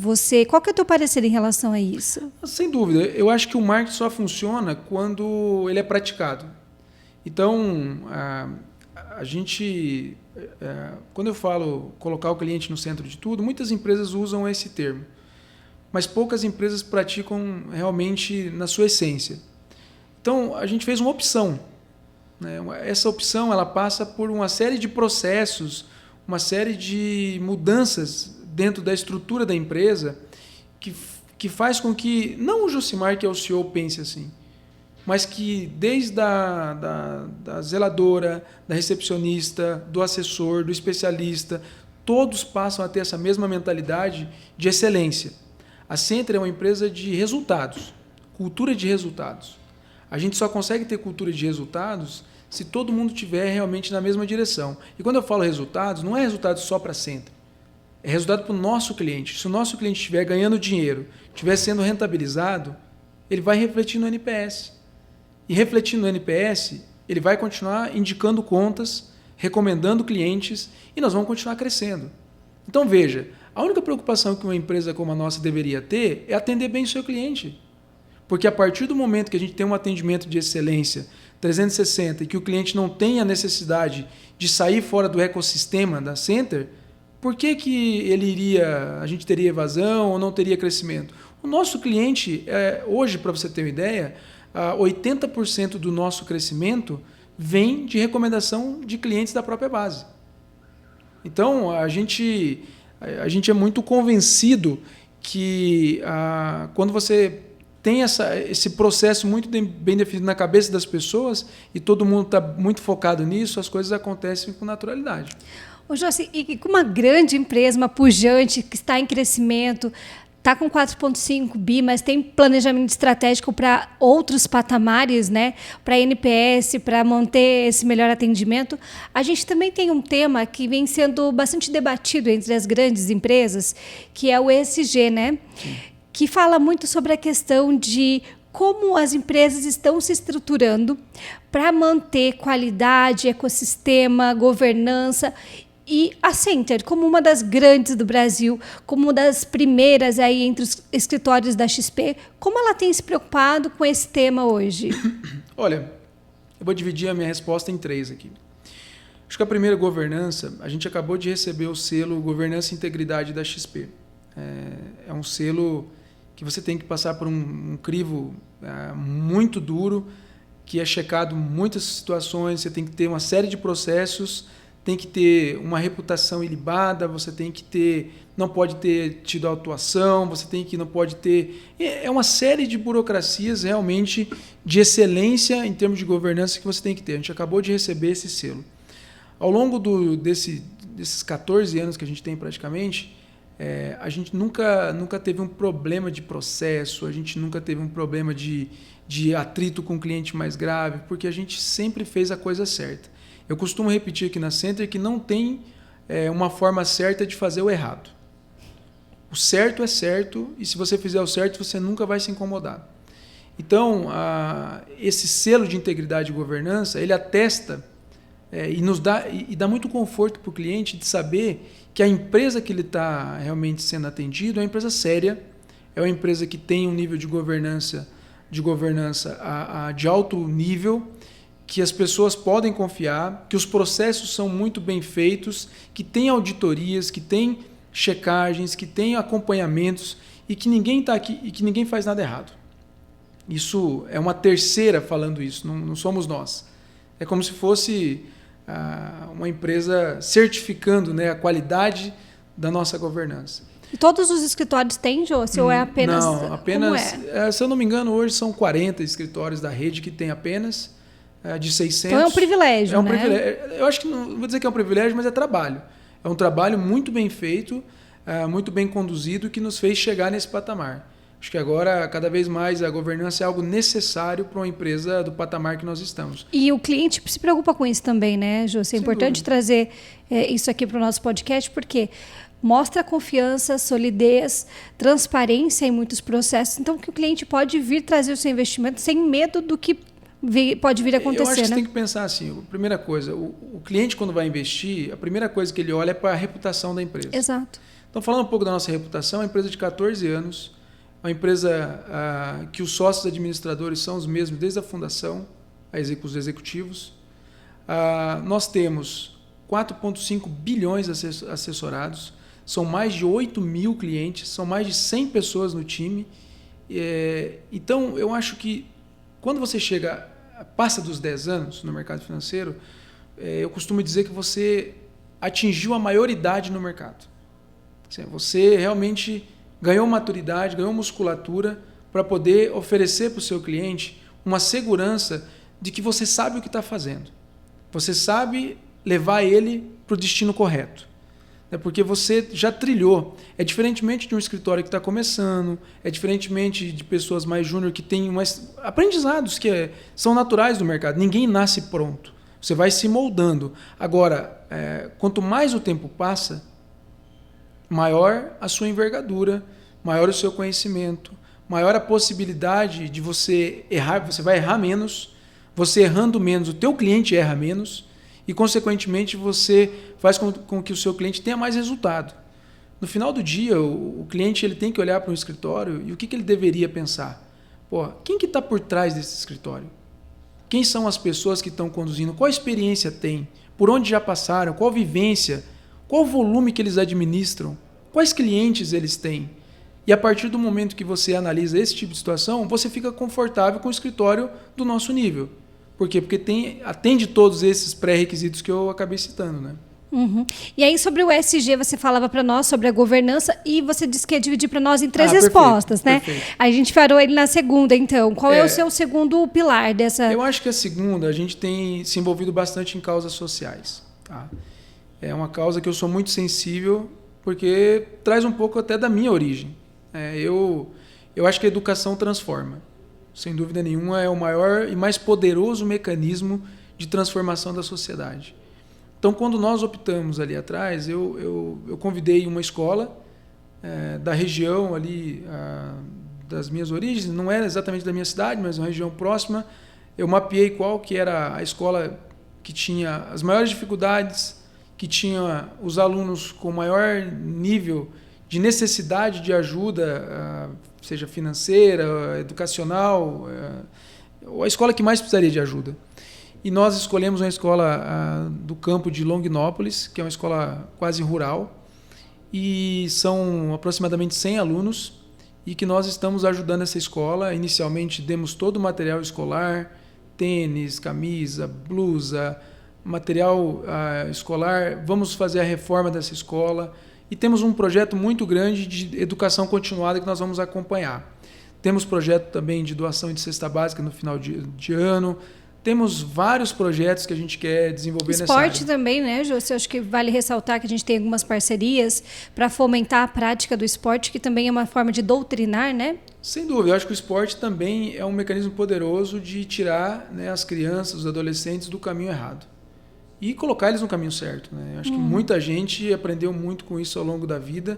Qual que é o teu parecer em relação a isso? Sem dúvida. Eu acho que o marketing só funciona quando ele é praticado. Então, a gente, quando eu falo colocar o cliente no centro de tudo, muitas empresas usam esse termo, mas poucas empresas praticam realmente na sua essência. Então, a gente fez uma opção, né? Essa opção ela passa por uma série de processos, uma série de mudanças dentro da estrutura da empresa que faz com que, não o Josimar, que é o CEO, pense assim, mas que desde da zeladora, da recepcionista, do assessor, do especialista, todos passam a ter essa mesma mentalidade de excelência. A Center é uma empresa de resultados, cultura de resultados. A gente só consegue ter cultura de resultados se todo mundo estiver realmente na mesma direção. E quando eu falo resultados, não é resultado só para a Center. É resultado para o nosso cliente. Se o nosso cliente estiver ganhando dinheiro, estiver sendo rentabilizado, ele vai refletir no NPS. E refletindo no NPS, ele vai continuar indicando contas, recomendando clientes e nós vamos continuar crescendo. Então veja, a única preocupação que uma empresa como a nossa deveria ter é atender bem o seu cliente. Porque a partir do momento que a gente tem um atendimento de excelência 360 e que o cliente não tem a necessidade de sair fora do ecossistema da Center, por que a gente teria evasão ou não teria crescimento? O nosso cliente, hoje, para você ter uma ideia, 80% do nosso crescimento vem de recomendação de clientes da própria base. Então, a gente é muito convencido que quando você tem esse processo muito bem definido na cabeça das pessoas e todo mundo está muito focado nisso, as coisas acontecem com naturalidade. Ô, Josi, e com uma grande empresa, uma pujante, que está em crescimento, está com 4,5 bi, mas tem planejamento estratégico para outros patamares, né? Para NPS, para manter esse melhor atendimento. A gente também tem um tema que vem sendo bastante debatido entre as grandes empresas, que é o ESG, né? Sim. Que fala muito sobre a questão de como as empresas estão se estruturando para manter qualidade, ecossistema, governança. E a Center, como uma das grandes do Brasil, como uma das primeiras aí entre os escritórios da XP, como ela tem se preocupado com esse tema hoje? Olha, eu vou dividir a minha resposta em 3 aqui. Acho que a primeira, governança, a gente acabou de receber o selo Governança e Integridade da XP. É um selo que você tem que passar por um crivo muito duro, que é checado muitas situações, você tem que ter uma série de processos, tem que ter uma reputação ilibada, você tem que ter, não pode ter tido autuação, você tem que, não pode ter... É uma série de burocracias realmente de excelência em termos de governança que você tem que ter. A gente acabou de receber esse selo. Ao longo desses 14 anos que a gente tem praticamente, a gente nunca teve um problema de processo, a gente nunca teve um problema de atrito com o cliente mais grave, porque a gente sempre fez a coisa certa. Eu costumo repetir aqui na Center que não tem uma forma certa de fazer o errado. O certo é certo, e se você fizer o certo, você nunca vai se incomodar. Então, esse selo de integridade e governança, ele atesta e dá muito conforto para o cliente de saber que a empresa que ele está realmente sendo atendido é uma empresa séria, é uma empresa que tem um nível de governança de alto nível, que as pessoas podem confiar, que os processos são muito bem feitos, que tem auditorias, que tem checagens, que tem acompanhamentos e que ninguém está aqui e que ninguém faz nada errado. Isso é uma terceira falando isso, não somos nós. É como se fosse uma empresa certificando, né, a qualidade da nossa governança. E todos os escritórios têm, Josi, ou é apenas... Não, apenas... se eu não me engano, hoje são 40 escritórios da rede que tem apenas de 600. Então é um privilégio, é um privilégio. Eu acho que não vou dizer que é um privilégio, mas é trabalho. É um trabalho muito bem feito, muito bem conduzido, que nos fez chegar nesse patamar. Acho que agora, cada vez mais, a governança é algo necessário para uma empresa do patamar que nós estamos. E o cliente se preocupa com isso também, né, Josi? É importante trazer isso aqui para o nosso podcast, porque mostra confiança, solidez, transparência em muitos processos. Então, que o cliente pode vir trazer o seu investimento sem medo do que pode vir a acontecer. Eu acho que você né? tem que pensar assim, a primeira coisa, o cliente, quando vai investir, a primeira coisa que ele olha é para a reputação da empresa. Exato. Então, falando um pouco da nossa reputação, é uma empresa de 14 anos, uma empresa que os sócios administradores são os mesmos desde a fundação, os executivos. Nós temos 4,5 bilhões assessorados, são mais de 8 mil clientes, são mais de 100 pessoas no time. Então, eu acho que quando você passa dos 10 anos no mercado financeiro, eu costumo dizer que você atingiu a maioridade no mercado. Você realmente ganhou maturidade, ganhou musculatura para poder oferecer para o seu cliente uma segurança de que você sabe o que está fazendo. Você sabe levar ele para o destino correto. Porque você já trilhou. É diferentemente de um escritório que está começando, é diferentemente de pessoas mais júnior que têm aprendizados que são naturais do mercado. Ninguém nasce pronto. Você vai se moldando. Agora, quanto mais o tempo passa, maior a sua envergadura, maior o seu conhecimento, maior a possibilidade de você errar, você vai errar menos, você errando menos, o teu cliente erra menos e, consequentemente, você faz com que o seu cliente tenha mais resultado. No final do dia, o cliente ele tem que olhar para um escritório e o que ele deveria pensar? Quem que está por trás desse escritório? Quem são as pessoas que estão conduzindo? Qual experiência tem? Por onde já passaram? Qual vivência? Qual o volume que eles administram? Quais clientes eles têm? E a partir do momento que você analisa esse tipo de situação, você fica confortável com o escritório do nosso nível. Por quê? Porque atende todos esses pré-requisitos que eu acabei citando, né? Uhum. E aí, sobre o ESG, você falava para nós sobre a governança e você disse que ia dividir para nós em 3 respostas, né? Perfeito. A gente parou ele na segunda, então. Qual é o seu segundo pilar dessa... Eu acho que a segunda, a gente tem se envolvido bastante em causas sociais. Tá? É uma causa que eu sou muito sensível, porque traz um pouco até da minha origem. Eu acho que a educação transforma. Sem dúvida nenhuma, é o maior e mais poderoso mecanismo de transformação da sociedade. Então, quando nós optamos ali atrás, eu convidei uma escola da região ali, das minhas origens, não era exatamente da minha cidade, mas uma região próxima. Eu mapeei qual que era a escola que tinha as maiores dificuldades, que tinha os alunos com maior nível de necessidade de ajuda, seja financeira, educacional, ou a escola que mais precisaria de ajuda. E nós escolhemos uma escola do campo de Longinópolis, que é uma escola quase rural, e são aproximadamente 100 alunos, e que nós estamos ajudando essa escola. Inicialmente demos todo o material escolar, tênis, camisa, blusa, material escolar. Vamos fazer a reforma dessa escola e temos um projeto muito grande de educação continuada que nós vamos acompanhar. Temos projeto também de doação de cesta básica no final de ano. Temos vários projetos que a gente quer desenvolver nessa área. Esporte também, né, José? Acho que vale ressaltar que a gente tem algumas parcerias para fomentar a prática do esporte, que também é uma forma de doutrinar, né? Sem dúvida. Eu acho que o esporte também é um mecanismo poderoso de tirar, né, as crianças, os adolescentes do caminho errado e colocar eles no caminho certo, né? Eu acho que muita gente aprendeu muito com isso ao longo da vida,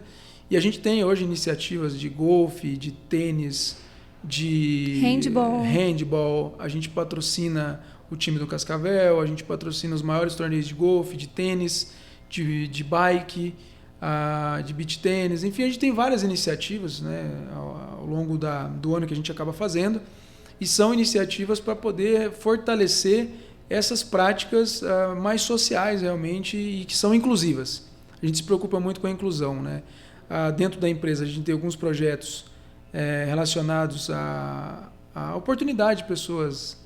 e a gente tem hoje iniciativas de golfe, de tênis, de handball. A gente patrocina o time do Cascavel, a gente patrocina os maiores torneios de golfe, de tênis, de bike, de beach tênis. Enfim, a gente tem várias iniciativas, né, ao longo do ano que a gente acaba fazendo, e são iniciativas para poder fortalecer essas práticas mais sociais realmente, e que são inclusivas. A gente se preocupa muito com a inclusão, né? Dentro da empresa a gente tem alguns projetos relacionados à oportunidade de pessoas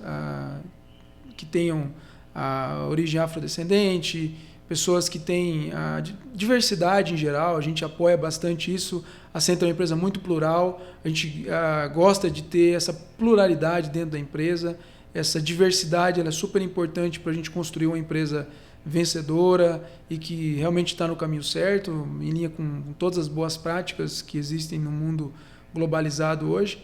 que tenham a origem afrodescendente, pessoas que têm a diversidade em geral. A gente apoia bastante isso. A Centro é uma empresa muito plural, a gente gosta de ter essa pluralidade dentro da empresa. Essa diversidade ela é super importante para a gente construir uma empresa vencedora e que realmente está no caminho certo, em linha com todas as boas práticas que existem no mundo globalizado hoje.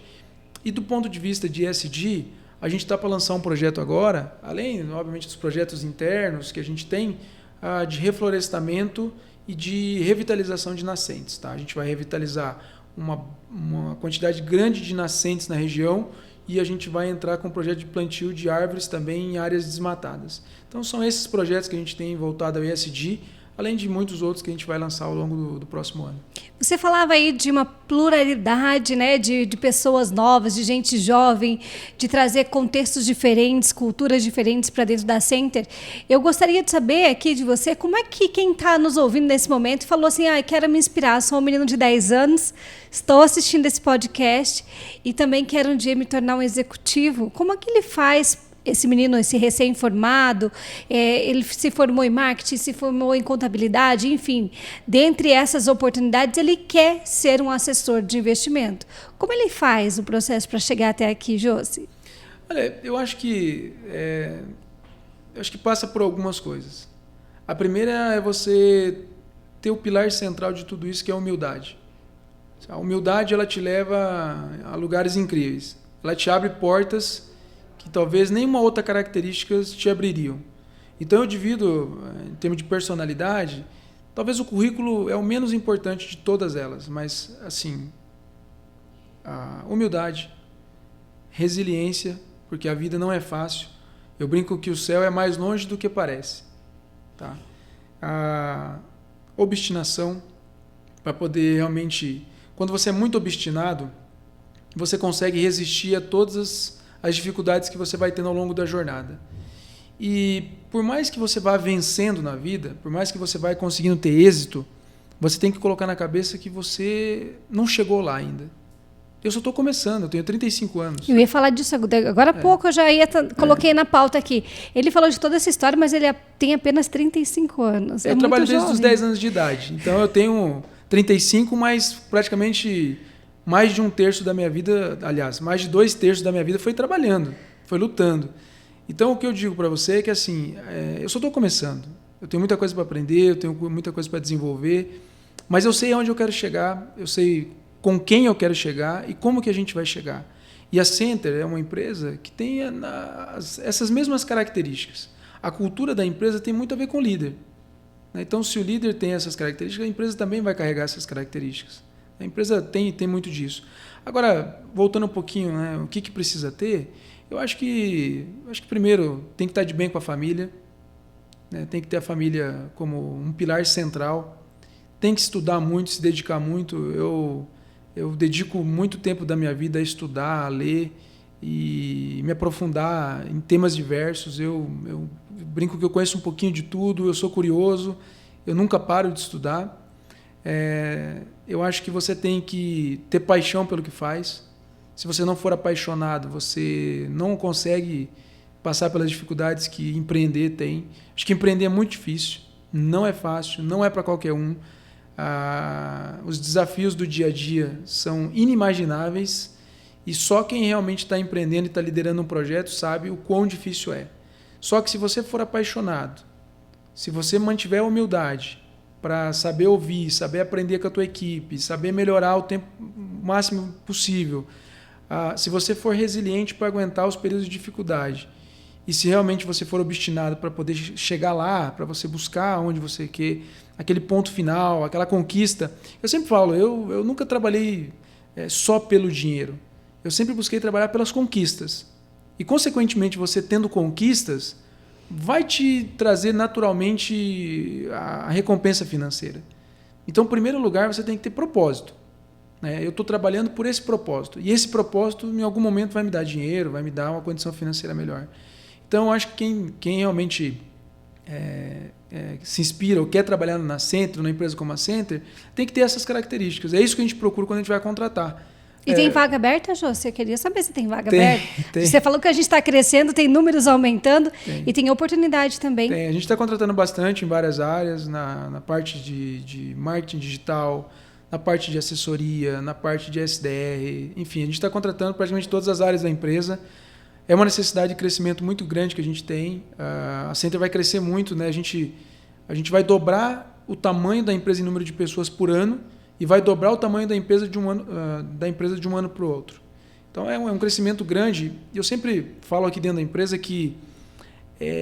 E do ponto de vista de ESG, a gente está para lançar um projeto agora, além, obviamente, dos projetos internos que a gente tem, de reflorestamento e de revitalização de nascentes. Tá? A gente vai revitalizar uma quantidade grande de nascentes na região, e a gente vai entrar com um projeto de plantio de árvores também em áreas desmatadas. Então são esses projetos que a gente tem voltado ao ESG, além de muitos outros que a gente vai lançar ao longo do próximo ano. Você falava aí de uma pluralidade, né, de pessoas novas, de gente jovem, de trazer contextos diferentes, culturas diferentes para dentro da Center. Eu gostaria de saber aqui de você, como é que quem está nos ouvindo nesse momento falou assim, quero me inspirar, sou um menino de 10 anos, estou assistindo esse podcast e também quero um dia me tornar um executivo. Como é que ele faz? Esse menino, esse recém-formado, ele se formou em marketing, se formou em contabilidade, enfim, dentre essas oportunidades, ele quer ser um assessor de investimento. Como ele faz o processo para chegar até aqui, Josi? Olha, eu acho que passa por algumas coisas. A primeira é você ter o pilar central de tudo isso, que é a humildade. A humildade, ela te leva a lugares incríveis. Ela te abre portas que talvez nenhuma outra característica te abririam. Então eu divido, em termos de personalidade, talvez o currículo é o menos importante de todas elas, mas assim, a humildade, resiliência, porque a vida não é fácil. Eu brinco que o céu é mais longe do que parece. Tá? A obstinação, para poder realmente... Quando você é muito obstinado, você consegue resistir a todas as dificuldades que você vai tendo ao longo da jornada. E por mais que você vá vencendo na vida, por mais que você vá conseguindo ter êxito, você tem que colocar na cabeça que você não chegou lá ainda. Eu só estou começando, eu tenho 35 anos. Eu ia falar disso agora há pouco, eu já coloquei na pauta aqui. Ele falou de toda essa história, mas ele tem apenas 35 anos. Eu trabalho desde os 10 anos de idade, então eu tenho 35, mas praticamente... mais de um terço da minha vida, aliás, mais de 2/3 da minha vida foi trabalhando, foi lutando. Então, o que eu digo para você é que, assim, eu só estou começando. Eu tenho muita coisa para aprender, eu tenho muita coisa para desenvolver, mas eu sei aonde eu quero chegar, eu sei com quem eu quero chegar e como que a gente vai chegar. E a Center é uma empresa que tem essas mesmas características. A cultura da empresa tem muito a ver com o líder. Então, se o líder tem essas características, a empresa também vai carregar essas características. A empresa tem muito disso. Agora, voltando um pouquinho, né, o que precisa ter, eu acho que primeiro tem que estar de bem com a família, né, tem que ter a família como um pilar central, tem que estudar muito, se dedicar muito. Eu dedico muito tempo da minha vida a estudar, a ler e me aprofundar em temas diversos. Eu brinco que eu conheço um pouquinho de tudo, eu sou curioso, eu nunca paro de estudar. Eu acho que você tem que ter paixão pelo que faz. Se você não for apaixonado, você não consegue passar pelas dificuldades que empreender tem. Acho que empreender é muito difícil, não é fácil, não é para qualquer um. Os desafios do dia a dia são inimagináveis e só quem realmente está empreendendo e está liderando um projeto sabe o quão difícil é. Só que se você for apaixonado, se você mantiver a humildade para saber ouvir, saber aprender com a tua equipe, saber melhorar o tempo máximo possível, se você for resiliente para aguentar os períodos de dificuldade e se realmente você for obstinado para poder chegar lá, para você buscar onde você quer, aquele ponto final, aquela conquista. Eu sempre falo, eu nunca trabalhei só pelo dinheiro. Eu sempre busquei trabalhar pelas conquistas. E, consequentemente, você tendo conquistas, vai te trazer naturalmente a recompensa financeira. Então, em primeiro lugar, você tem que ter propósito. Eu estou trabalhando por esse propósito. E esse propósito, em algum momento, vai me dar dinheiro, vai me dar uma condição financeira melhor. Então, eu acho que quem realmente se inspira ou quer trabalhar na Center, numa empresa como a Center, tem que ter essas características. É isso que a gente procura quando a gente vai contratar. E tem vaga aberta, Jô? Você queria saber se tem vaga aberta? Tem. Você falou que a gente está crescendo, tem números aumentando e tem oportunidade também. Tem. A gente está contratando bastante em várias áreas, na parte de marketing digital, na parte de assessoria, na parte de SDR. Enfim, a gente está contratando praticamente todas as áreas da empresa. É uma necessidade de crescimento muito grande que a gente tem. A Center vai crescer muito, né? A gente vai dobrar o tamanho da empresa em número de pessoas por ano e vai dobrar o tamanho da empresa de um ano para o outro. Então é um crescimento grande. E eu sempre falo aqui dentro da empresa que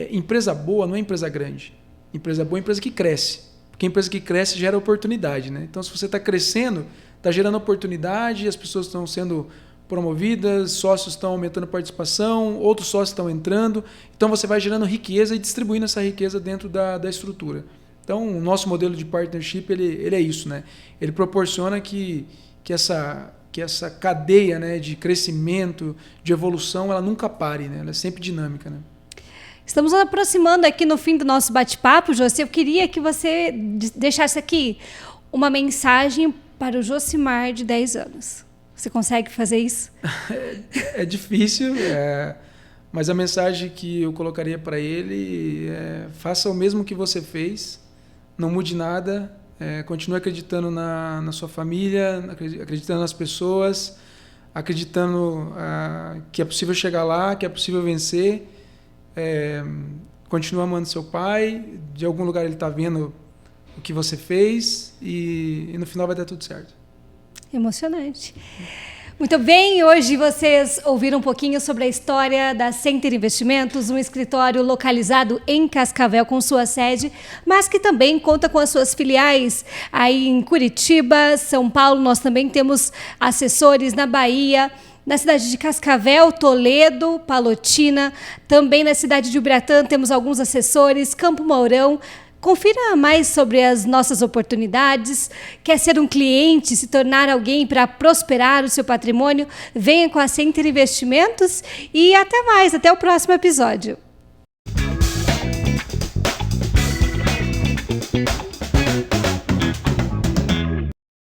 empresa boa não é empresa grande. Empresa boa é empresa que cresce. Porque a empresa que cresce gera oportunidade, né? Então, se você está crescendo, está gerando oportunidade, as pessoas estão sendo promovidas, sócios estão aumentando a participação, outros sócios estão entrando. Então, você vai gerando riqueza e distribuindo essa riqueza dentro da estrutura. Então, o nosso modelo de partnership ele é isso, né? Ele proporciona que essa cadeia, né, de crescimento, de evolução, ela nunca pare, né? Ela é sempre dinâmica, né? Estamos nos aproximando aqui no fim do nosso bate-papo, José. Eu queria que você deixasse aqui uma mensagem para o Josimar de 10 anos. Você consegue fazer isso? É difícil, mas a mensagem que eu colocaria para ele é: faça o mesmo que você fez, não mude nada, continue acreditando na sua família, acreditando nas pessoas, acreditando que é possível chegar lá, que é possível vencer. Continua amando seu pai, de algum lugar ele está vendo o que você fez e no final vai dar tudo certo. Emocionante. Muito bem, hoje vocês ouviram um pouquinho sobre a história da Center Investimentos, um escritório localizado em Cascavel com sua sede, mas que também conta com as suas filiais aí em Curitiba, São Paulo. Nós também temos assessores na Bahia, na cidade de Cascavel, Toledo, Palotina, também na cidade de Ubiratã temos alguns assessores, Campo Mourão. Confira mais sobre as nossas oportunidades. Quer ser um cliente, se tornar alguém para prosperar o seu patrimônio? Venha com a Center Investimentos e até mais, até o próximo episódio.